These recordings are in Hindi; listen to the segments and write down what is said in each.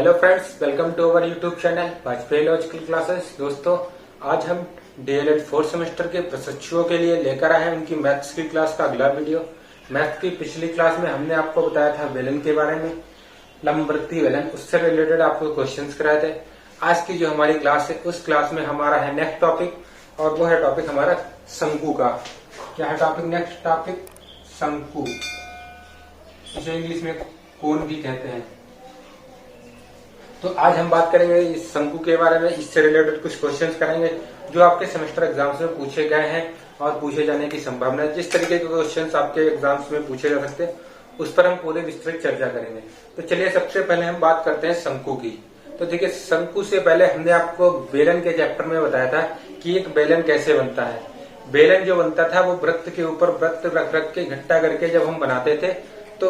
Hello friends, welcome to our YouTube channel Vajpayee logical classes. दोस्तों, आज हम डीएलएड 4th सेमेस्टर के प्रशिक्षुओं के लिए लेकर आए हैं उनकी मैथ्स की क्लास का अगला वीडियो। मैथ्स की पिछली क्लास में हमने आपको बताया था बेलन के बारे में, लंबवृत्तीय बेलन, उससे रिलेटेड आपको क्वेश्चंस कराए थे। आज की जो हमारी क्लास है उस क्लास में हमारा है नेक्स्ट टॉपिक, और वो है टॉपिक हमारा शंकु का। क्या है टॉपिक? नेक्स्ट टॉपिक शंकु, इसे इंग्लिश में कोन भी कहते हैं। तो आज हम बात करेंगे इस शंकु के बारे में, इससे रिलेटेड कुछ क्वेश्चंस करेंगे जो आपके सेमेस्टर एग्जाम्स में पूछे गए हैं और पूछे जाने की संभावना है। जिस तरीके के क्वेश्चंस आपके एग्जाम्स में पूछे जा सकते हैं उस पर हम पूरे विस्तृत चर्चा करेंगे। तो चलिए सबसे पहले हम बात करते हैं शंकु की। तो देखिए, शंकु से पहले हमने आपको बेलन के चैप्टर में बताया था कि एक बेलन कैसे बनता है। बेलन जो बनता था वो वृत्त के ऊपर वृत्त रख रख के इकट्ठा करके जब हम बनाते थे तो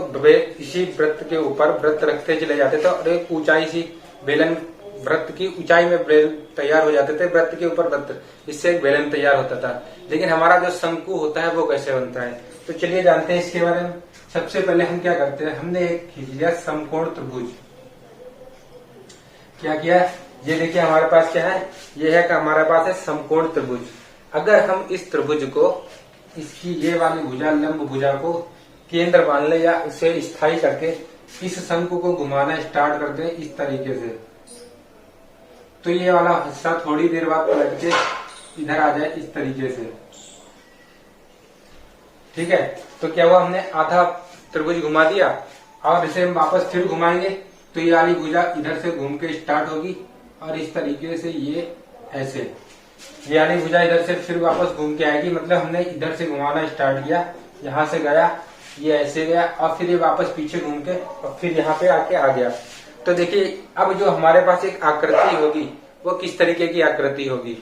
इसी वृत्त के ऊपर वृत्त रखते चले जाते थे और एक ऊंचाई सी बेलन वृत्त की ऊंचाई में बेलन तैयार हो जाते थे, वृत्त के ऊपर वृत्त, इससे एक बेलन तैयार होता था। लेकिन हमारा जो शंकु होता है वो कैसे बनता है, तो चलिए जानते हैं इसके बारे में। सबसे पहले हम क्या करते हैं, हमने एक खींच लिया समकोण त्रिभुज। क्या किया? ये देखिए हमारे पास क्या है, ये है कि हमारे पास है समकोण त्रिभुज। अगर हम इस त्रिभुज को, इसकी ये वाली भुजा, लंब भुजा को केंद्र मान ले या उसे स्थायी करके इस शंकु को घुमाना स्टार्ट करते हैं इस तरीके से, तो ये वाला हिस्सा थोड़ी देर बाद पलट के इधर आ जाए इस तरीके से। ठीक है, तो क्या हुआ, हमने आधा त्रिभुज घुमा दिया और इसे हम वापस फिर घुमाएंगे तो ये वाली भुजा इधर से घूम के स्टार्ट होगी और इस तरीके से ये ऐसे, ये वाली भुजा इधर से फिर वापस घूम के आएगी। मतलब हमने इधर से घुमाना स्टार्ट किया, यहाँ से गया, ये ऐसे गया और फिर ये वापस पीछे घूम के और फिर यहाँ पे आके आ गया। तो देखिए अब जो हमारे पास एक आकृति होगी वो किस तरीके की आकृति होगी।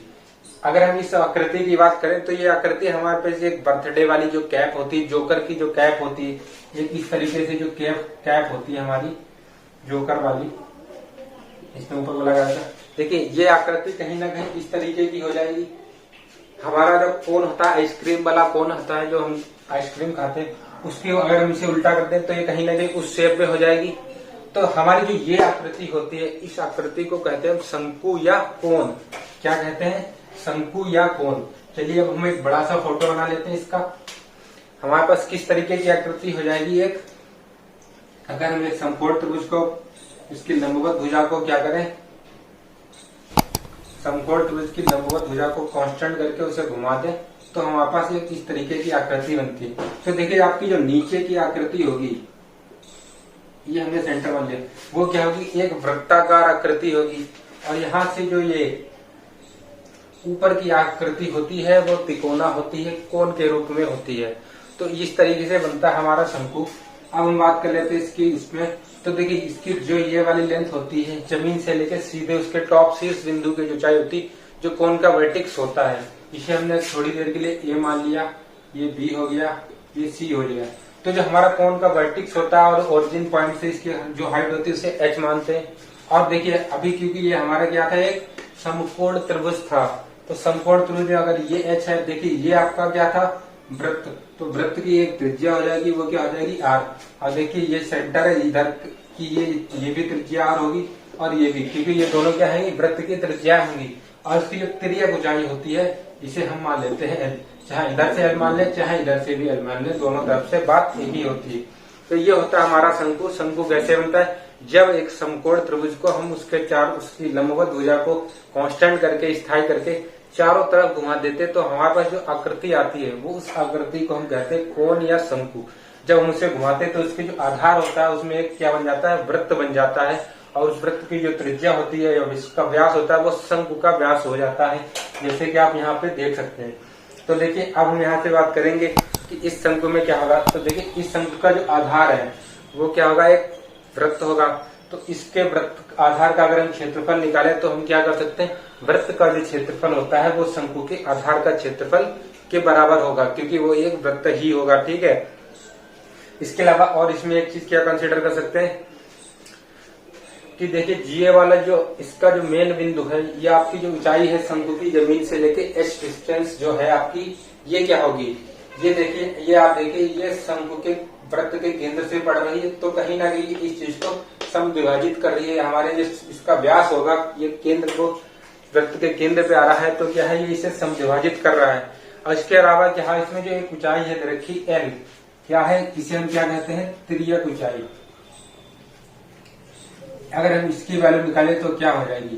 अगर हम इस आकृति की बात करें तो ये आकृति हमारे पास एक बर्थडे वाली जो कैप होती है, जोकर की जो कैप होती है, ये इस तरीके से जो कैप होती है हमारी जोकर वाली, इसमें ऊपर बोला गया था। देखिए ये आकृति कहीं ना कहीं इस तरीके की हो जाएगी। हमारा जो कोन होता है, आइसक्रीम वाला कोन होता है जो हम आइसक्रीम खाते हैं, उसकी अगर हम इसे उल्टा करते हैं तो ये कहीं ना कहीं उस शेप में हो जाएगी। तो हमारी जो ये आकृति होती है, इस आकृति को कहते हैं शंकु या कोन। क्या कहते हैं? शंकु या कोन। चलिए अब हम एक बड़ा सा फोटो बना लेते हैं इसका। हमारे पास किस तरीके की आकृति हो जाएगी एक, अगर हम एक समकोण त्रिभुज को, इसकी लंबवत भुजा को क्या करें, समकोण त्रिभुज की लंबवत भुजा को कांस्टेंट करके उसे घुमा दें तो हमारे पास एक इस तरीके की आकृति बनती है। तो देखिए आपकी जो नीचे की आकृति होगी, ये हमने सेंटर मान लिया, वो क्या होगी, एक वृत्ताकार आकृति होगी। और यहाँ से जो ये ऊपर की आकृति होती है वो तिकोना होती है, कोन के रूप में होती है। तो इस तरीके से बनता है हमारा शंकु। अब हम बात कर लेते हैं इसकी, इसमें तो देखिए इसकी जो ये वाली लेंथ होती है जमीन से लेकर सीधे उसके टॉप शीर्ष बिंदु की ऊंचाई होती है, जो कोन का वर्टेक्स होता है, इसे हमने थोड़ी देर के लिए ए मान लिया, ये बी हो गया, ये सी हो गया। तो जो हमारा कोन का वर्टेक्स होता है और ओरिजिन पॉइंट से इसकी जो हाइट होती है उसे एच मानते हैं। और देखिए अभी क्योंकि ये हमारा क्या था, एक समकोण त्रिभुज था, तो समकोण त्रिभुज में अगर ये एच है, देखिए ये आपका क्या था, वृत्त, तो वृत्त की एक त्रिज्या हो जाएगी, वो क्या हो जाएगी, आर। और देखिए ये सेंटर है इधर की, ये भी त्रिज्या आर होगी और ये भी, क्योंकि ये दोनों क्या है, वृत्त की त्रिज्या होंगी। और इसकी जो तिर्यक ऊंचाई होती है इसे हम मान लेते हैं एल, चाहे इधर से एल मान ले चाहे इधर से भी एल मान ले, दोनों तरफ से बात एक ही होती है। तो ये होता है हमारा शंकु। शंकु कैसे बनता है, जब एक समकोण त्रिभुज को हम उसकी लंबवत भुजा को कांस्टेंट करके स्थायी करके चारों तरफ घुमा देते तो हमारे पास जो आकृति आती है वो उस आकृति को हम कहते हैं कोन या शंकु। जब हम उसे घुमाते तो उसके जो आधार होता है उसमें एक क्या बन जाता है, वृत्त बन जाता है, और उस वृत्त की जो त्रिज्या होती है या इसका व्यास होता है वो शंकु का व्यास हो जाता है, जैसे कि आप यहाँ पे देख सकते हैं। तो देखिए अब हम यहाँ से बात करेंगे कि इस शंकु में क्या होगा। तो देखिए इस शंकु का जो आधार है वो क्या होगा, एक वृत्त होगा। तो इसके वृत्त आधार का अगर हम क्षेत्रफल निकाले तो हम क्या कर सकते हैं, वृत्त का जो क्षेत्रफल होता है वो शंकु के आधार का क्षेत्रफल के बराबर होगा, क्योंकि वो एक वृत्त ही होगा। ठीक है, इसके अलावा और इसमें एक चीज क्या कंसिडर कर सकते हैं कि देखिए जीए वाला जो इसका जो मेन बिंदु है, ये आपकी जो ऊंचाई है शंकु की जमीन से लेके एच डिस्टेंस जो है आपकी, ये क्या होगी, ये देखिए, ये आप देखिए ये शंकु के वृत्त के केंद्र से पड़ रही है, तो कहीं ना कहीं इस चीज को समविभाजित कर रही है। हमारे जो इसका व्यास होगा, ये केंद्र को वृत्त के केंद्र पे आ रहा है, तो क्या है, ये इसे समविभाजित कर रहा है। और इसके अलावा क्या है, इसमें जो एक ऊंचाई है दे रखी एल, क्या है, इसे हम क्या कहते हैं, तिर्यक ऊंचाई। अगर हम इसकी वैल्यू निकालें तो क्या हो जाएगी,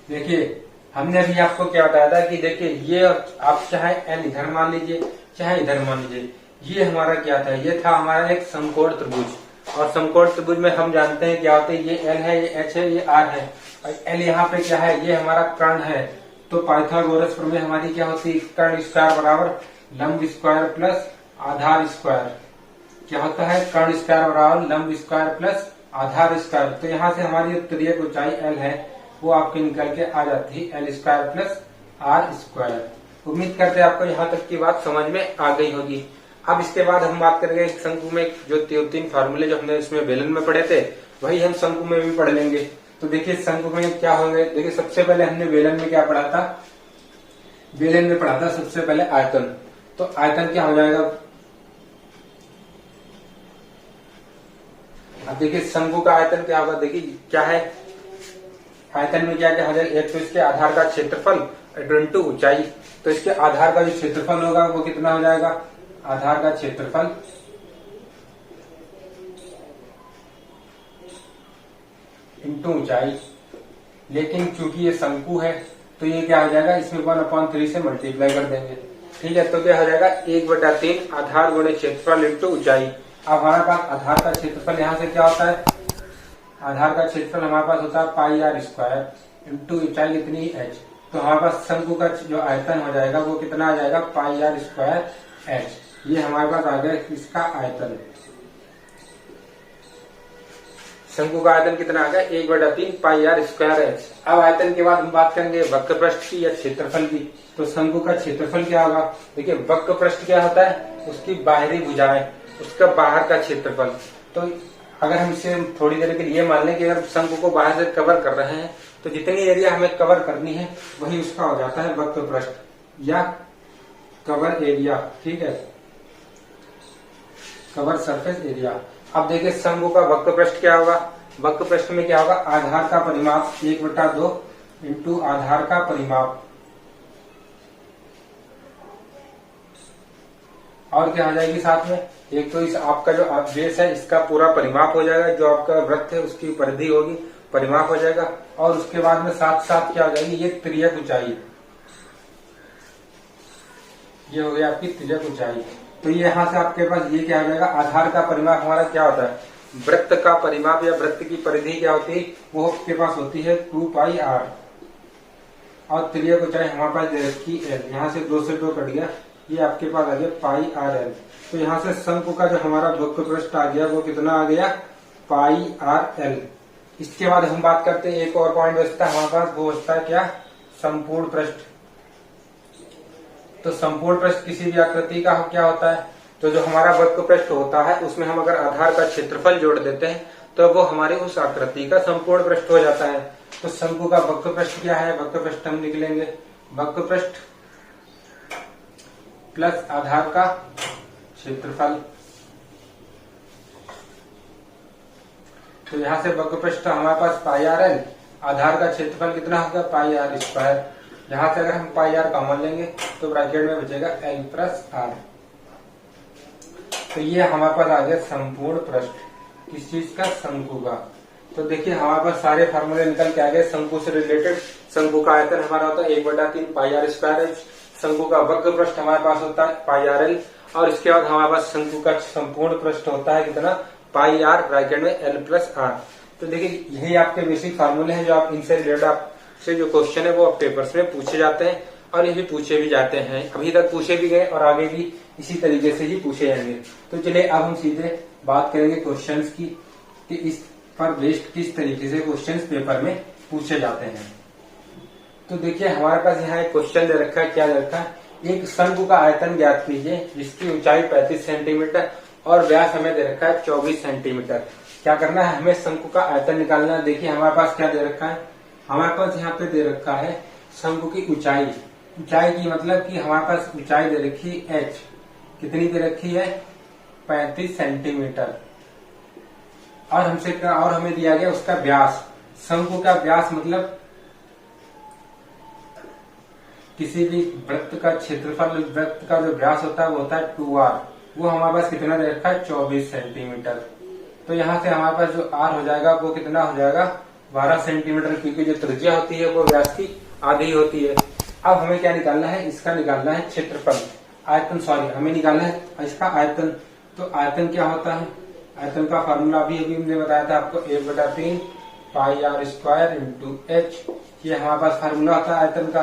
देखिए हमने अभी आपको क्या बताया था कि देखिए ये आप चाहे एल इधर मान लीजिए चाहे इधर मान लीजिए, ये हमारा क्या था, ये था हमारा एक समकोण त्रिभुज। और समकोण त्रिभुज में हम जानते हैं क्या होते हैं, ये एल है, ये एच है, ये आर है, और एल यहाँ पे क्या है, ये हमारा कर्ण है। तो पाइथागोरस प्रमेय हमारी क्या होती है, कर्ण स्क्वायर बराबर लंब स्क्वायर प्लस आधार स्क्वायर। क्या होता है, कर्ण स्क्वायर बराबर लंब स्क्वायर प्लस आधार स्क्वायर। तो यहाँ से हमारी तिर्यक ऊंचाई एल है वो आपके निकल के आ जाती है L square plus R square. उम्मीद करते हैं आपको यहाँ तक की बात समझ में आ गई होगी। अब इसके बाद हम बात करेंगे शंकु में जो तीन फार्मूले जो हमने इसमें बेलन में पढ़े थे, वही हम शंकु में भी पढ़ लेंगे। तो देखिए शंकु में क्या होंगे, देखिए सबसे पहले हमने बेलन में क्या पढ़ा था, बेलन में पढ़ा था सबसे पहले आयतन। तो आयतन क्या हो जाएगा, अब देखिए शंकु का आयतन क्या होगा, देखिए क्या है, आयतन में क्या क्या हो जाएगा, एक तो इसके आधार का क्षेत्रफल इंटू ऊंचाई। तो इसके आधार का जो क्षेत्रफल होगा वो कितना हो जाएगा, आधार का क्षेत्रफल इंटू ऊंचाई। लेकिन चूंकि ये शंकु है तो ये क्या हो जाएगा, इसमें 1/3 से मल्टीप्लाई कर देंगे। ठीक है, तो क्या हो जाएगा 1/3 आधार गुणे क्षेत्रफल इंटू ऊंचाई। अब हमारे पास आधार का क्षेत्रफल यहाँ से क्या होता है, आधार का क्षेत्रफल हमारे पास होता है पाई आर स्क्वायर इंटू ऊंचाई कितनी एच। तो हमारे पास शंकु का जो आयतन हो जाएगा वो कितना आ जाएगा, पाई आर स्क्वायर एच। ये हमारे पास आ गया इसका आयतन। शंकु का आयतन कितना आ गया, 1/3 पाई आर स्क्वायर एच। अब आयतन के बाद हम बात करेंगे वक्र पृष्ठ की या क्षेत्रफल की। तो शंकु का क्षेत्रफल क्या होगा, देखिए वक्र पृष्ठ क्या होता है, उसकी बाहरी भुजाएं, उसका बाहर का क्षेत्रफल। तो अगर हम इसे थोड़ी देर के लिए मान लें कि अगर शंकु को बाहर से कवर कर रहे हैं तो जितनी एरिया हमें कवर करनी है वही उसका हो जाता है वक्र पृष्ठ या कवर एरिया। ठीक है, कवर सरफेस एरिया। अब देखिए शंकु का वक्र पृष्ठ क्या होगा, वक्र पृष्ठ में क्या होगा, आधार का परिमाप 1/2 इंटू आधार का परिमाप, और क्या आ जाएगी साथ में, एक तो इस आपका जो बेस है इसका पूरा परिमाप हो जाएगा, जो आपका वृत्त है उसकी परिधि होगी, परिमाप हो जाएगा। और उसके बाद में साथ साथ क्या हो जाएगी, ये तिर्यक ऊंचाई, ये हो गया आपकी तिर्यक ऊंचाई। तो ये यहाँ से आपके पास ये क्या हो जाएगा, आधार का परिमाप हमारा क्या होता है, वृत्त का परिमाप या वृत्त की परिधि क्या होती है, वो आपके पास होती है 2 पाई आर। और तिर्यक ऊंचाई हमारे पास दे रखी एल, यहाँ से 2 से 2 कट गया, ये आपके पास आ गया पाई आर एल। तो यहाँ से शंकु का जो हमारा वक्र पृष्ठ आ गया वो कितना आ गया, पाई आर एल। इसके बाद हम बात करते हैं एक और पॉइंट बचता है हमारे पास, वो बचता है क्या, संपूर्ण पृष्ठ। तो संपूर्ण पृष्ठ किसी भी आकृति का क्या होता है, तो जो हमारा वक्र पृष्ठ होता है उसमें हम अगर आधार का क्षेत्रफल जोड़ देते हैं तो वो हमारी उस आकृति का संपूर्ण पृष्ठ हो जाता है। तो शंकु का वक्र पृष्ठ क्या है, वक्र पृष्ठ हम निकलेंगे वक्र पृष्ठ प्लस आधार का क्षेत्रफल। तो यहाँ से वक्र पृष्ठ हमारे पास पाई आर एल, आधार का क्षेत्रफल कितना होगा, पाई आर स्क्वायर। यहाँ से अगर हम पाई आर कॉमन लेंगे तो ब्रैकेट में बचेगा एल प्लस आर। तो ये हमारे पास आ गया संपूर्ण पृष्ठ, किस चीज का, शंकु का। तो देखिए हमारे पास सारे फार्मूले निकल के आ गए शंकु से रिलेटेड। शंकु का आयतन हमारा होता है 1/3 पाई आर स्क्वायर एच। शंकु का वक्र पृष्ठ हमारे पास होता है पाई आर एल, और इसके बाद हमारे पास शंकु का संपूर्ण पृष्ठ होता है कितना, पाई आर ब्रैकेट में एल प्लस आर। तो देखिए यही आपके बेसिक फार्मूले हैं जो आप इनसे रिलेटेड आपसे जो क्वेश्चन है वो आप पेपर्स में पूछे जाते हैं, और ये भी पूछे भी जाते हैं, अभी तक पूछे भी गए और आगे भी इसी तरीके से ही पूछे जाएंगे। तो चलिए अब हम सीधे बात करेंगे क्वेश्चंस की कि इस पर बेस्ड किस तरीके से क्वेश्चंस पेपर में पूछे जाते हैं। तो देखिए हमारे पास यहाँ एक क्वेश्चन दे रखा है, क्या दे रखा है, एक शंकु का आयतन ज्ञात कीजिए जिसकी ऊंचाई 35 सेंटीमीटर और व्यास हमें दे रखा है 24 सेंटीमीटर। क्या करना है, हमें शंकु का आयतन निकालना है। देखिए हमारे पास क्या दे रखा है, हमारे पास यहाँ पे दे रखा है शंकु की ऊंचाई। ऊंचाई की मतलब कि हमारे पास ऊंचाई दे रखी है h, कितनी दे रखी है 35 सेंटीमीटर। और हमें दिया गया उसका व्यास। शंकु का व्यास मतलब किसी भी वृत्त का क्षेत्रफल, वृत्त का जो व्यास होता है वो होता है 2r। वो हमारे पास कितना दे रखा है 24 सेंटीमीटर। तो यहाँ से हमारे पास जो r हो जाएगा वो कितना हो जाएगा 12 सेंटीमीटर, क्योंकि जो त्रिज्या होती है वो व्यास की आधी होती है। अब हमें क्या निकालना है, इसका निकालना है क्षेत्रफल, आयतन, सॉरी हमें निकालना है इसका आयतन। तो आयतन क्या होता है, आयतन का फार्मूला अभी हमने बताया था आपको 1/3 पाई आर स्क्वायर इंटू एच। ये हमारे पास फार्मूला होता है आयतन का।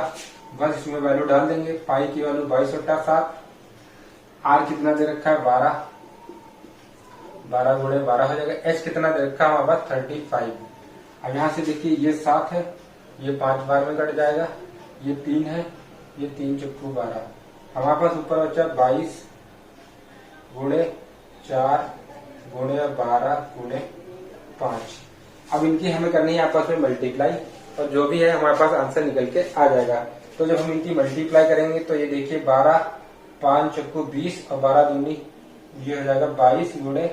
बस इसमें वैल्यू डाल देंगे। पाई की वैल्यू 22/7, आर कितना दे रखा है 12, 12 गुणे 12 हो जाएगा। एच कितना दे रखा है हमारे पास 35। अब यहाँ से देखिए ये 7 है, ये 5 बार में कट जाएगा, ये 3 है, ये 3 चक्कू 12, हमारे पास ऊपर बचा 22 गुणे 4 गुणे 12 गुणे 5। अब इनकी हमें करनी है आपस में मल्टीप्लाई, और जो भी है हमारे पास आंसर निकल के आ जाएगा। तो जब हम इनकी मल्टीप्लाई करेंगे तो ये देखिए 12, 5 चक्कू 20 और 12 दूनी, ये हो जाएगा 22 गुणे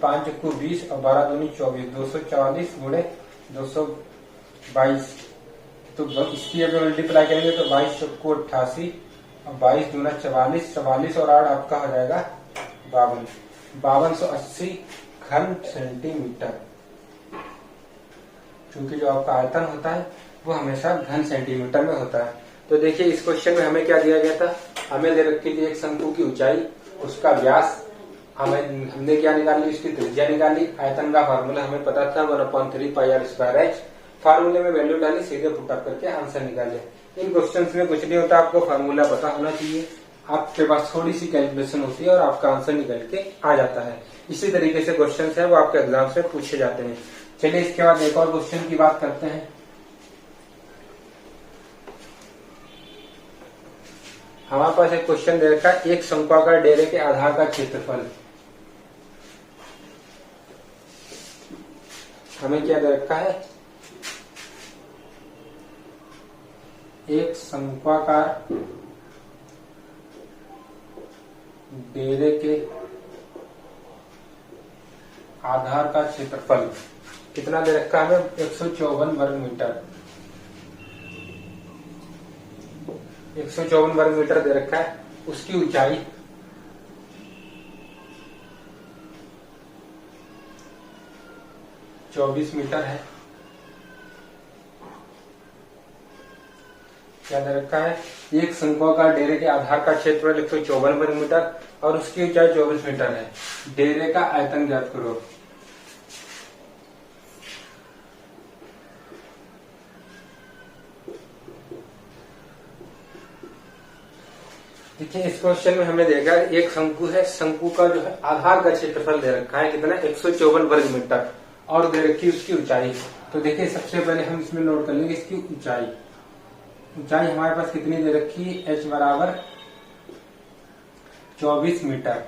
5 चक्कू 20 और 12 दूनी 24, 244 गुणे 222। तो इसकी अगर मल्टीप्लाई करेंगे तो 22 चक्कू 88 और 22 दूना 44, 44 और 8 आपका हो जाएगा 52, 5280 घन सेंटीमीटर। क्योंकि जो आपका आयतन होता है वो हमेशा घन सेंटीमीटर में होता है। तो देखिए इस क्वेश्चन में हमें क्या दिया गया था, हमें दे रखी थी एक शंकु की ऊंचाई, उसका व्यास, हमने क्या निकाली, उसकी त्रिज्या निकाली। आयतन का फार्मूला हमें पता था 1/3 पाई आर स्क्वायर एच। फार्मूले में वैल्यू डाली, सीधे पुट अप करके आंसर निकाले। इन क्वेश्चंस में कुछ नहीं होता, आपको फार्मूला पता होना चाहिए, आपके पास थोड़ी सी कैलकुलेशन होती है और आपका आंसर निकल के आ जाता है। इसी तरीके से क्वेश्चन है वो आपके एग्जाम से पूछे जाते हैं। चलिए इसके बाद एक और क्वेश्चन की बात करते हैं। हमारे पास एक क्वेश्चन दे रखा है, एक शंक्वाकार डेरे के आधार का क्षेत्रफल। हमें क्या दे रखा है, एक शंक्वाकार डेरे के आधार का क्षेत्रफल कितना दे रखा है हमें 154 वर्ग मीटर। 154 वर्ग मीटर दे रखा है। उसकी ऊंचाई 24 मीटर है। क्या दे रखा है, एक शंक्वाकार डेरे के आधार का क्षेत्रफल 154 वर्ग मीटर और उसकी ऊंचाई 24 मीटर है। डेरे का आयतन ज्ञात करो। देखिए इस क्वेश्चन में हमें देखा एक शंकु है, शंकु का जो है आधार का क्षेत्रफल दे रखा है कितना 154 वर्ग मीटर और दे रखी उसकी ऊंचाई। तो देखिए सबसे पहले हम इसमें नोट कर लेंगे इसकी ऊंचाई। ऊंचाई हमारे पास कितनी दे रखी है, h बराबर 24 मीटर।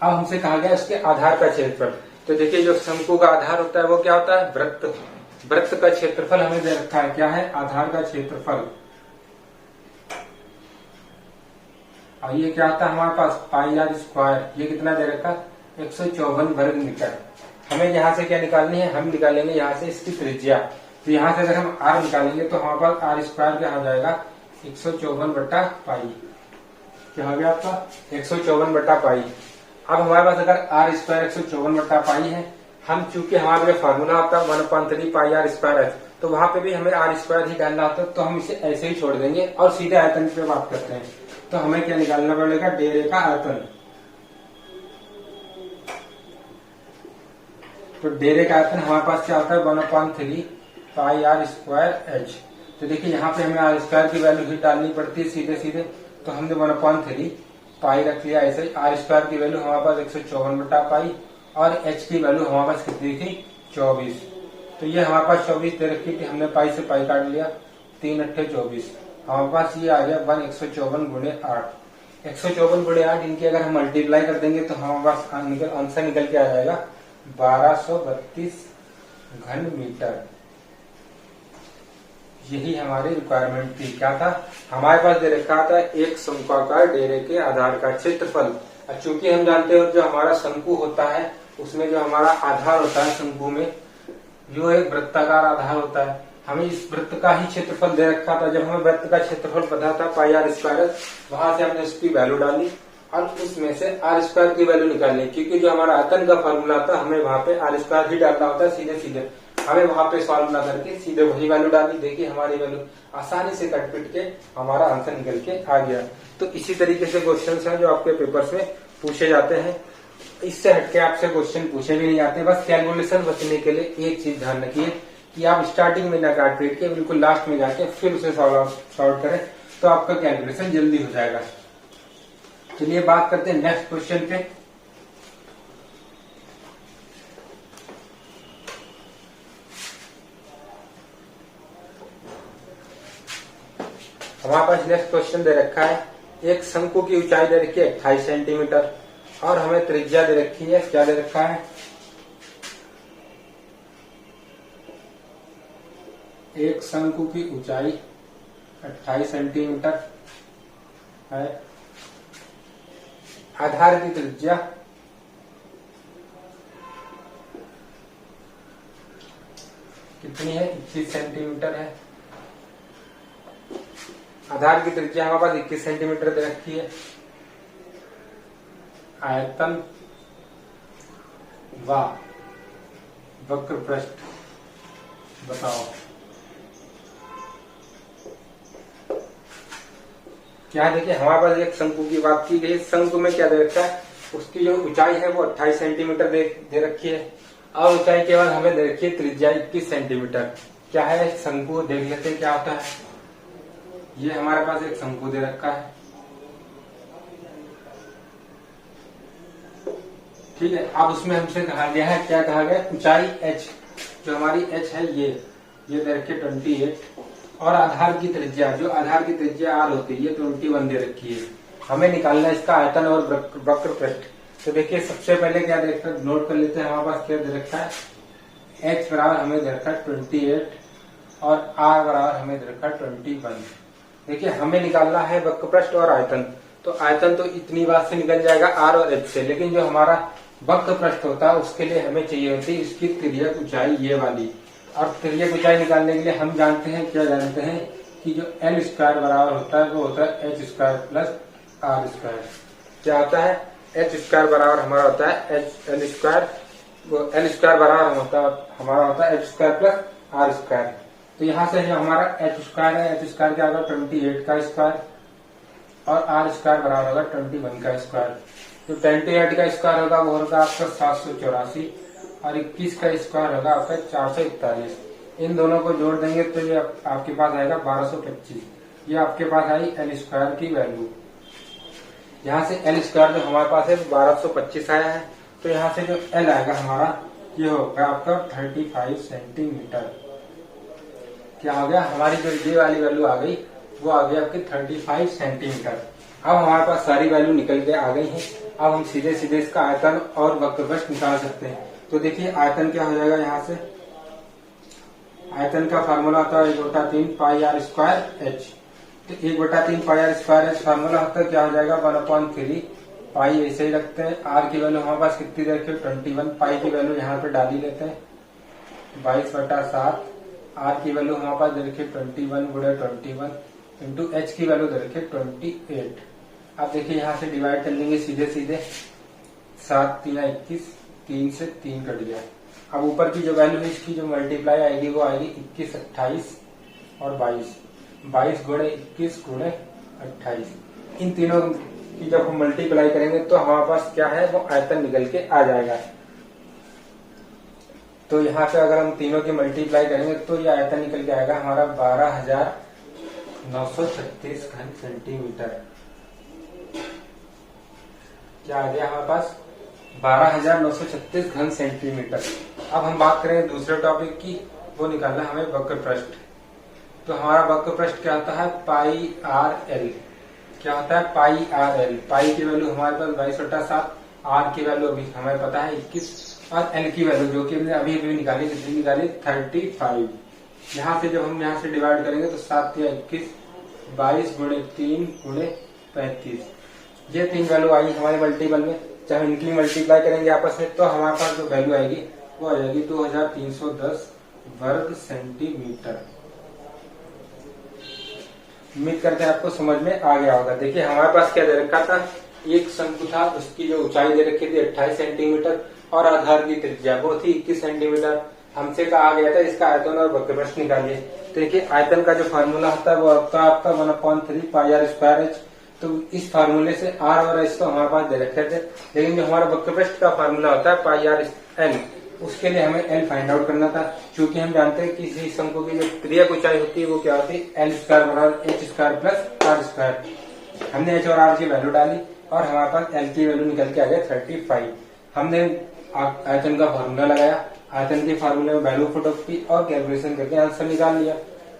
अब हमसे कहा गया उसके आधार का क्षेत्रफल। तो देखिए जो शंकु का आधार होता है वो क्या होता है, वृत्त। वृत्त का क्षेत्रफल हमें दे रखा है, क्या है, आधार का क्षेत्रफल। और ये क्या होता है हमारे पास पाई आर स्क्वायर, ये कितना दे रखा 154 वर्ग मीटर। हमें यहाँ से क्या निकालनी है, हम निकालेंगे यहाँ से इसकी त्रिज्या। तो यहाँ से अगर हम आर निकालेंगे तो हमारे पास आर स्क्वायर क्या हो जाएगा 154/पाई। क्या हो गया आपका 154/पाई। अब हमारे पास अगर आर स्क्वायर 154/पाई है, हम चूंकि हमारे फार्मूला होता है 1/3 पाई आर स्क्वायर है, तो वहां पे भी हमें आर स्क्वायर ही डालना होता है। तो हम इसे ऐसे ही छोड़ देंगे और सीधे आयतन पे बात करते हैं। तो हमें क्या निकालना पड़ेगा, डेरे का आयतन। तो डेरे का आयतन हमारे पास क्या होता है 1/3 पाई आर स्क्वायर एच। तो देखिए यहाँ पे हमें आर स्क्वायर की वैल्यू ही डालनी पड़ती है सीधे सीधे। तो हमने 1/3 पाई रख लिया ऐसे ही। आर स्क्वायर की वैल्यू हमारे पास 154/पाई और एच की वैल्यू हमारे पास कितनी थी 24। तो ये हमारे पास 24 दे रखी थी, हमने पाई से पाई काट लिया, 3 × 8 = 24। हमारे पास ये आ गया 154/8। 154/8 इनकी अगर हम मल्टीप्लाई कर देंगे तो हमारे पास आंसर निकल के आ जाएगा 1232 घन मीटर। यही हमारी रिक्वायरमेंट थी। क्या था, हमारे पास दे रखा था एक शंक्वाकार डेरे के आधार का क्षेत्रफल और चूंकि हम जानते हो जो हमारा शंकु होता है उसमें जो हमारा आधार होता है शंकु में जो एक वृत्ताकार आधार होता है, हमें इस वृत्त का ही क्षेत्रफल दे रखा था। जब हमें वृत्त का क्षेत्रफल पता था पाई आर स्क्वायर, वहां से हमने उसकी वैल्यू डाली और उसमें से आर स्क्वायर की वैल्यू निकाली, क्योंकि जो हमारा आयतन का फॉर्मूला था हमें वहां पे आर स्क्वायर ही डालना होता है सीधे सीधे। हमें वहां पे सॉल्व ना करके सीधे वही वैल्यू डाली। देखिए हमारी वैल्यू आसानी से कट पिट के हमारा आंसर निकल के आ गया। तो इसी तरीके से क्वेश्चंस हैं जो आपके पेपर्स में पूछे जाते हैं। इससे हटके आपसे क्वेश्चन पूछे भी नहीं जाते। बस कैलकुलेशन बचने के लिए एक चीज ध्यान रखिए कि आप स्टार्टिंग में ना काट पीट के बिल्कुल लास्ट में जाके फिर उसे सॉल्व करें, तो आपका कैलकुलेशन जल्दी हो जाएगा। चलिए बात करते हैं नेक्स्ट क्वेश्चन पे। हमारे पास नेक्स्ट क्वेश्चन दे रखा है, एक शंकु की ऊंचाई दे रखी है 28 सेंटीमीटर और हमें त्रिज्या दे रखी है, क्या दे रखा है, एक शंकु की ऊंचाई 28 सेंटीमीटर है, आधार की त्रिज्या कितनी है, 21 सेंटीमीटर है। आधार की त्रिज्या हमारे पास 21 सेंटीमीटर दे रखी है। आयतन व वक्र पृष्ठ बताओ। क्या देखिए हमारे पास एक शंकु की बात की गई। शंकु में क्या दे रखा है, उसकी जो ऊंचाई है वो 28 सेंटीमीटर दे रखी है और ऊंचाई केवल हमें दे रखी है त्रिज्या 21 सेंटीमीटर। क्या है शंकु, देख लेते हैं क्या होता है। ये हमारे पास एक शंकु दे रखा है, ठीक है। अब उसमें हमसे कहा गया है, क्या कहा गया, ऊंचाई h, जो हमारी h है ये दे रखी है 28 और आधार की त्रिज्या, जो आधार की त्रिज्या r होती है ये 21 दे रखी है। हमें निकालना है इसका आयतन और वक्र पृष्ठ। तो देखिए सबसे पहले क्या दे रखा है, नोट कर लेते हैं। हमारे पास क्या दे रखा है, h बराबर हमें दे रखा है 28 और r बराबर हमें दे रखा है 21। देखिए हमें निकालना है वक्र पृष्ठ और आयतन। तो आयतन तो इतनी बात से निकल जाएगा r और h से, लेकिन जो हमारा वक्र पृष्ठ होता है उसके लिए हमें चाहिए होती है इसकी तिर्यक ऊंचाई ये वाली। और तिर्यक ऊंचाई निकालने के लिए हम जानते हैं, क्या जानते हैं कि जो l स्क्वायर बराबर होता है वो होता है h square plus r square. क्या होता है, h स्क्वायर बराबर हमारा होता है l स्क्वायर, वो l स्क्वायर बराबर हमारा होता है h square plus r square. तो यहाँ से जो हमारा h स्क्वायर है, h स्क्वायर क्या होगा 28 का स्क्वायर और r स्क्वायर बराबर होगा 21 का स्क्वायर। तो 28 का स्क्वायर होगा वो होगा आपका 784 और 21 का स्क्वायर होगा आपका 441। इन दोनों को जोड़ देंगे तो ये आपके पास आएगा 1225। ये आपके पास आई एल स्क्वायर की वैल्यू। यहाँ से एल स्क्वायर जो हमारे पास है 1225 आया है। तो यहाँ से जो एल आएगा हमारा ये होगा आपका 35 सेंटीमीटर। क्या हो गया, हमारी जो ये वाली वैल्यू आ गई वो आ गई आपकी 35 सेंटीमीटर। अब हमारे पास सारी वैल्यू निकल के आ गई है। अब हम सीधे सीधे इसका आयतन और वक्र पृष्ठ निकाल सकते हैं। तो देखिए आयतन क्या हो जाएगा, यहाँ से आयतन का फार्मूला होता है 1/3 पाई आर स्क्वायर एच। तो 1/3 पाई आर स्क्वायर एच फार्मूला होता है, क्या हो जाएगा 1/3 पाई, ऐसे ही रखते हैं। आर की वैल्यू हमारे पास कितनी रखी है 21, पाई की वैल्यू यहाँ पे डाल ही लेते हैं 22/7। आर की वैल्यू हमारे पास दे रखी 21 गुणे 21 इंटू एच की वैल्यू दे रखी 28। अब देखिए यहाँ से डिवाइड कर लेंगे सीधे सीधे, 7 3 21, 3 से 3 कट गया। अब ऊपर की जो वैल्यू है इसकी जो मल्टीप्लाई आएगी वो आएगी 21 28 और 22 गुणे 21 गुणे 28। इन तीनों की जब हम मल्टीप्लाई करेंगे तो हमारे पास क्या है वो आयतन निकल के आ जाएगा। तो यहाँ पे अगर हम तीनों की मल्टीप्लाई करेंगे तो ये आयतन निकल के आएगा हमारा 12,936 घन सेंटीमीटर। क्या आ गया हमारे पास 12,936 घन सेंटीमीटर। अब हम बात करें दूसरे टॉपिक की, वो निकालना हमें वक्र पृष्ठ। तो हमारा वक्र पृष्ठ क्या होता है, पाई आर एल। क्या होता है पाई आर एल। पाई की वैल्यू हमारे पास 22/7, आर की वैल्यू अभी हमें पता है 21 और एल की वैल्यू जो कि हमने अभी अभी निकाली, कितनी निकाली 35। यहाँ से जब हम यहाँ से डिवाइड करेंगे तो 7 या 21, 22 गुणे 3 गुणे 35 ये 3 वैल्यू आई हमारे मल्टीपल में, जब हम इनकी मल्टीप्लाई करेंगे आपस में तो हमारे पास जो वैल्यू आएगी वो आ जाएगी 2310 वर्ग सेंटीमीटर। उम्मीद करते हैं आपको समझ में आ गया होगा। देखिए हमारे पास क्या दे रखा था, एक शंकु था, उसकी जो ऊंचाई दे रखी थी 28 सेंटीमीटर और आधार की त्रिज्या वो थी 21 सेंटीमीटर। हमसे कहा गया था इसका आयतन और वक्रपृष्ठ निकालिए। तो देखिए आयतन का जो फार्मूला होता है वो आपका 1/3 पाई आर स्क्वायर एच। तो इस फार्मूले से आर और एच तो हमारे पास दे रखे थे, लेकिन जो हमारा वक्रपृष्ठ का फार्मूला होता है पाई आर एल, उसके लिए हमें एल फाइंड आउट करना था। क्योंकि हम जानते हैं कि किसी शंकु की जो त्रिज्यक ऊंचाई होती है वो क्या होती है, एल स्क्वायर बराबर H square plus R square. हमने एच और आर की वैल्यू डाली और हमारे पास एल की वैल्यू निकल के आ गया 35। हमने आयतन का फार्मूला लगाया, आयतन के फार्मूले में वैल्यू पुट अप की और कैलकुलेशन करके आंसर निकाल लिया।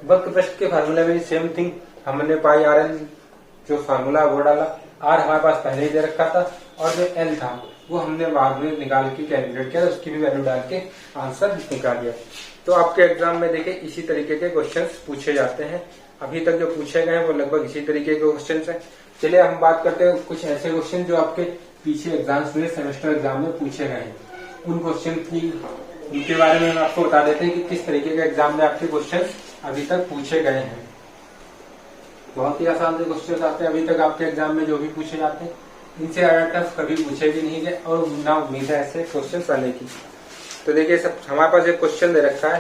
वक्रपृष्ठ के फार्मूले में सेम थिंग, हमने पाई आर एल जो फार्मूला वो डाला, आर हमारे पास पहले ही दे रखा था और जो एल था वो हमने बाद में निकाल के कैलकुलेट किया, उसकी भी वैल्यू डाल के आंसर निकाल दिया। तो आपके एग्जाम में देखिए इसी तरीके के क्वेश्चंस पूछे जाते हैं। अभी तक जो पूछे गए हैं वो लगभग इसी तरीके के क्वेश्चंस हैं। चलिए हम बात करते हैं कुछ ऐसे क्वेश्चन जो आपके पीछे एग्जाम्स में सेमेस्टर एग्जाम में पूछे गए हैं। उन क्वेश्चन की उनके बारे में हम आपको बता देते हैं कि किस तरीके के एग्जाम में आपके क्वेश्चन अभी तक पूछे गए हैं। बहुत ही आसान से क्वेश्चन आते हैं अभी तक आपके एग्जाम में जो भी पूछे जाते हैं, इनसे ज्यादा टफ कभी पूछे भी नहीं गए और ना उम्मीद है ऐसे क्वेश्चन आने की। तो देखिए सब हमारे पास एक क्वेश्चन दे रखा है,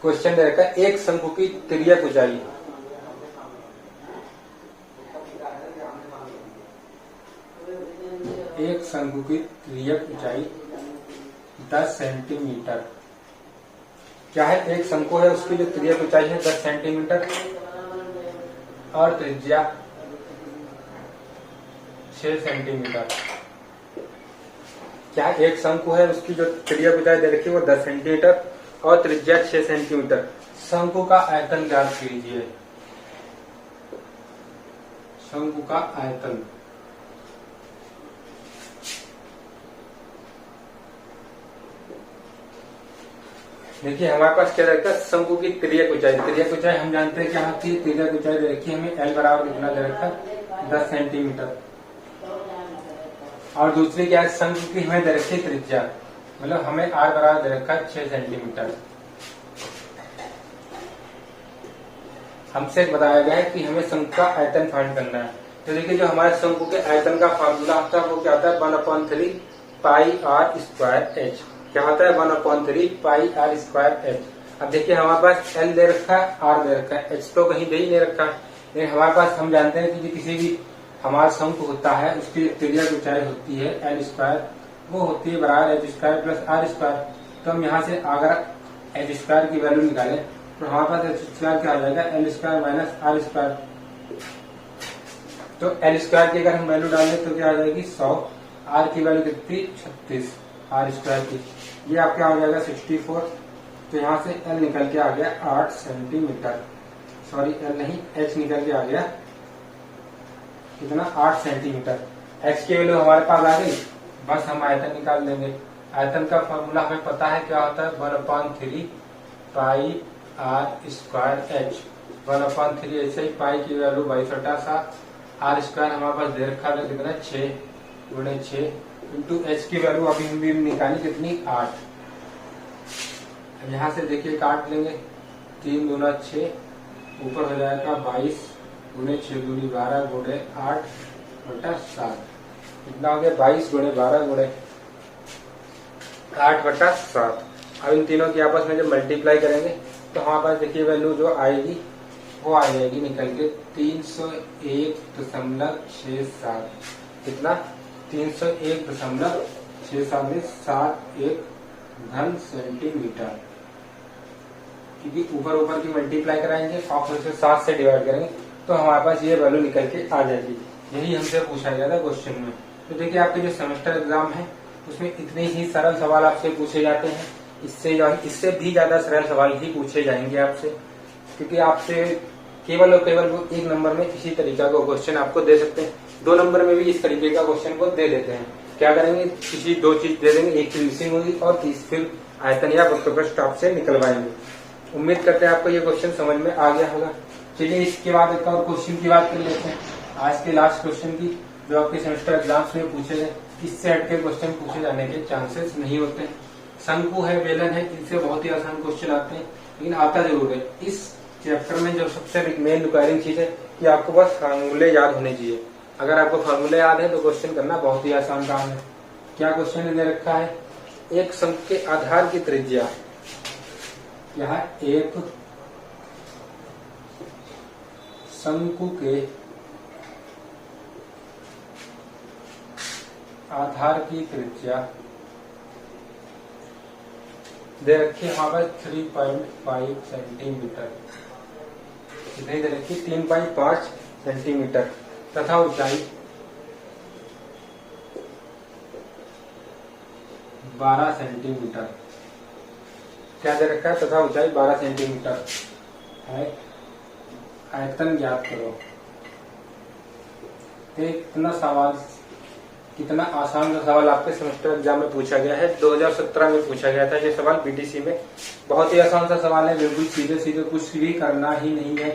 क्वेश्चन दे रखा है एक शंकु की तिर्यक ऊंचाई एक शंकु की तिर्यक ऊंचाई 10 सेंटीमीटर। क्या है, एक शंकु है उसकी जो तिर्यक ऊंचाई है 10 सेंटीमीटर और त्रिज्या 6 सेंटीमीटर। क्या एक शंकु है उसकी जो तिर्यक ऊंचाई दे रखी है वो 10 सेंटीमीटर और त्रिज्या 6 सेंटीमीटर। शंकु का आयतन ज्ञात कीजिए। शंकु का आयतन देखिए हमारे पास क्या रहता है, शंकु की तिर्यक ऊंचाई। तिर्यक ऊंचाई हम जानते हैं क्या होती है, तिर्यक ऊंचाई दे रखी है हमें एल बराबर कितना दे रखा है 10 सेंटीमीटर। और दूसरी क्या है, शंकु की हमें दे रखी है त्रिज्या, मतलब हमें आर बराबर दे रखा है 6 सेंटीमीटर। हमसे बताया गया है कि हमें शंकु का आयतन फाइंड करना है। तो देखिए जो हमारे शंकु के आयतन का फार्मूला होता है वो क्या होता है 1/3 पाई आर स्क्वायर एच। क्या होता है 1/3 पाई आर स्क्वायर एच। अब देखिए हमारे पास एल दे रखा है, आर दे रखा है, एच तो कहीं दे ही नहीं रखा है। लेकिन हमारे पास हम जानते हैं कि किसी भी हमारा शंकु होता है उसकी तिर्यक ऊंचाई होती है एल स्क्वायर, वो होती है बराबर H square plus R square. तो हम यहाँ से अगर एच स्क्वायर की वैल्यू निकालें तो हमारे पास एच स्क्वायर क्या हो जाएगा L square minus R square. तो एल स्क्वायर की अगर हम वैल्यू डालें तो क्या आ जाएगी 100, आर की वैल्यू कितनी 36 आर स्क्वायर की, ये आपका हो जाएगा 64। तो यहाँ से एल निकल के आ गया 8 सेंटीमीटर, सॉरी एल नहीं एच निकल के आ गया कितना 8 सेंटीमीटर। एच की वैल्यू हमारे पास आ गई, बस हम आयतन निकाल लेंगे। आयतन का फॉर्मूला हमें पता है क्या होता है 1/3 पाई आर स्क्वायर एच। 1/3 ऐसे ही पाई की वैल्यू 22/7, आर स्क्वायर हमारे पास दे रखा था कितना 6 गुणे 6 इंटू एच की वैल्यू अभी भी निकाली कितनी 8। यहाँ से देखिए काट लेंगे 3 दूना 6, ऊपर हो जाएगा 22 गुणे 6 दूनी 12 गुणे 8/7। कितना हो गया 22 गुणे 12 गुणे 8/7। अब इन तीनों की आपस में जब मल्टीप्लाई करेंगे तो हमारे पास देखिए वैल्यू जो आएगी वो आ जाएगी निकल के 301.67। कितना 301.67 घन सेंटीमीटर। क्योंकि ऊपर ऊपर की मल्टीप्लाई कराएंगे और फिर 7 से डिवाइड करेंगे तो हमारे पास ये वैल्यू निकल के आ जाएगी। यही हमसे पूछा गया था क्वेश्चन में। तो देखिए आपके जो सेमेस्टर एग्जाम है उसमें इतने ही सरल सवाल आपसे पूछे जाते हैं, इससे भी ज्यादा सरल सवाल ही पूछे जाएंगे आपसे, क्योंकि आपसे केवल और केवल वो 1 नंबर में इसी तरीका का क्वेश्चन आपको दे सकते हैं, 2 नंबर में भी इस तरीके का क्वेश्चन को दे देते हैं। क्या करेंगे, किसी 2 चीज दे देंगे, एक फिनिशिंग होगी और फिर आयतन या वक्रपृष्ठ आपसे निकलवाएंगे। उम्मीद करते हैं आपको ये क्वेश्चन समझ में आ गया होगा। चलिए इसके बाद एक और क्वेश्चन की बात कर लेते हैं। आज के लास्ट क्वेश्चन की जो आपके सेमेस्टर एग्जाम्स में पूछे गए, इससे हटके क्वेश्चन पूछे जाने के चांसेस नहीं होते। शंकु है, बेलन है, इनसे बहुत ही आसान क्वेश्चन आते हैं, लेकिन आता जरूर है। इस चैप्टर में जो सबसे मेन रिक्वायरिंग चीज है कि आपको बस फार्मूले याद होने चाहिए। अगर आपको फार्मूले याद है तो क्वेश्चन करना बहुत ही आसान काम है। क्या क्वेश्चन दे रखा है? एक शंकु के आधार की त्रिज्या, यह एक शंकु के आधार की त्रिज्या दे रखी है हमारे 3.5 सेंटीमीटर, कितनी दे रखी? 3.5 सेंटीमीटर तथा ऊंचाई 12 सेंटीमीटर। क्या दे रखा है? तथा ऊंचाई 12 सेंटीमीटर है। आयतन ज्ञात करो। कितना आसान सा सवाल आपके सेमेस्टर एग्जाम में पूछा गया है। 2017 में पूछा गया था ये सवाल बीटीसी में। बहुत ही आसान सा सवाल है, बिल्कुल सीधे सीधे, कुछ भी करना ही नहीं है।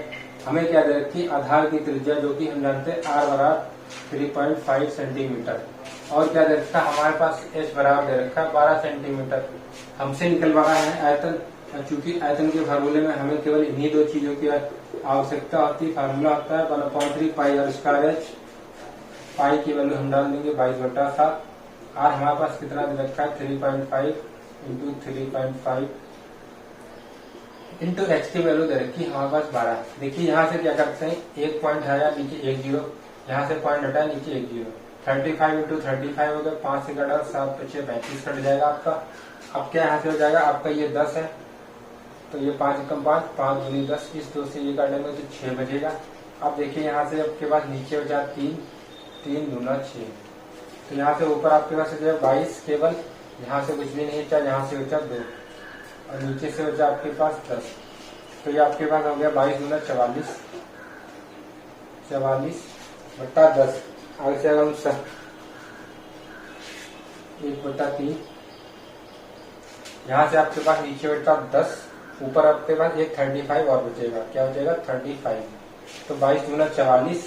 हमें क्या दे रखी? आधार की त्रिज्या, जो कि हम जानते हैं R बराबर 3.5 सेंटीमीटर। और क्या दे रखा? हमारे पास H बराबर दे रखा 12 सेंटीमीटर। हमसे निकलवाना है आयतन। चूंकि आयतन के फार्मूले में हमें केवल इन्हीं दो चीजों की आवश्यकता होती है। फार्मूला होता है 1/3 पाई r स्क्वायर h। पाई की वैल्यू हम डाल देंगे 22/7। और हमारे पास कितना दे रखा है? 3.5 इंटू 3.5 इंटू h की वैल्यू दे रखी हमारे पास 12। देखिए यहाँ से क्या करते हैं, एक पॉइंट आया नीचे 1 0, यहाँ से पॉइंट हटाया नीचे 1 0। 35 इंटू 35 हो गया, 5 से कटा 7 × 6 35 कट जाएगा आपका। अब क्या यहाँ से हो जाएगा आपका? ये 10 है तो ये 5 × 5 5 दूनी 10, इस 2 से ये काटेंगे तो 6 बचेगा। अब देखिए यहाँ से आपके पास नीचे बचा 3 3 दूना 6, तो यहाँ से ऊपर आपके पास हो जाए 22 केवल। यहाँ से कुछ भी नहीं बचा, यहाँ से बचा 2 और नीचे से बचा आपके पास 10, तो ये आपके पास हो गया 22 दूना 44, 44/10। आगे से हम 1/3। यहाँ से आपके पास नीचे बचा 10, ऊपर आपके पास एक 35 और बचेगा। क्या बचेगा? 35। तो 22 दूना 44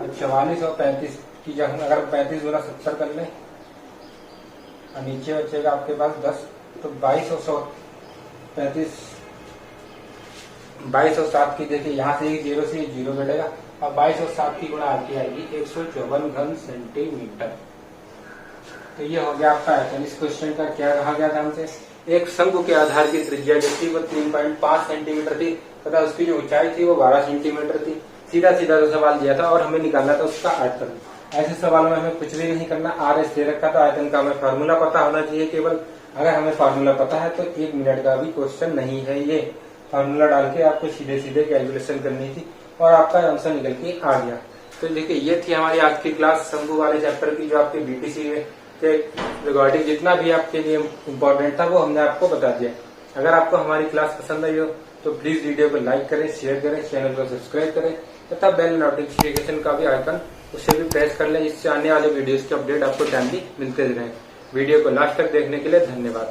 और 44 और 35 की जगह अगर 35 दूना 70 कर ले और नीचे बचेगा आपके पास 10, तो 22 और 7 की देखिए यहाँ से एक 0 से 0 घटेगा और 22 और 7 की गुणा आती आएगी 154 घन सेंटीमीटर। तो ये हो गया आपका आयतन। इस क्वेश्चन का क्या कहा गया था हमसे? एक शंकु के आधार की त्रिज्या जो थी वो 3.5 सेंटीमीटर थी तथा उसकी जो ऊंचाई थी वो 12 सेंटीमीटर थी। सीधा सीधा जो सवाल दिया था और हमें निकालना था उसका आयतन। ऐसे सवाल में हमें कुछ भी नहीं करना। RS दे रखा था, आयतन का हमें फार्मूला पता होना चाहिए केवल। अगर हमें फार्मूला पता है तो 1 मिनट का भी क्वेश्चन नहीं है ये। फार्मूला डाल के आपको सीधे सीधे कैलकुलेशन करनी थी और आपका आंसर निकल के आ गया। तो देखिए ये थी हमारी आज की क्लास शंकु वाले चैप्टर की, जो आपके बीटीसी के रिगार्डिंग जितना भी आपके लिए इम्पोर्टेंट था वो हमने आपको बता दिया। अगर आपको हमारी क्लास पसंद आई हो तो प्लीज वीडियो को लाइक करें, शेयर करें, चैनल को सब्सक्राइब करें तथा बेल नोटिफिकेशन का भी आइकन उसे भी प्रेस कर लें, इससे आने वाले वीडियोस के अपडेट आपको टाइमली मिलते रहें। वीडियो को लास्ट तक देखने के लिए धन्यवाद।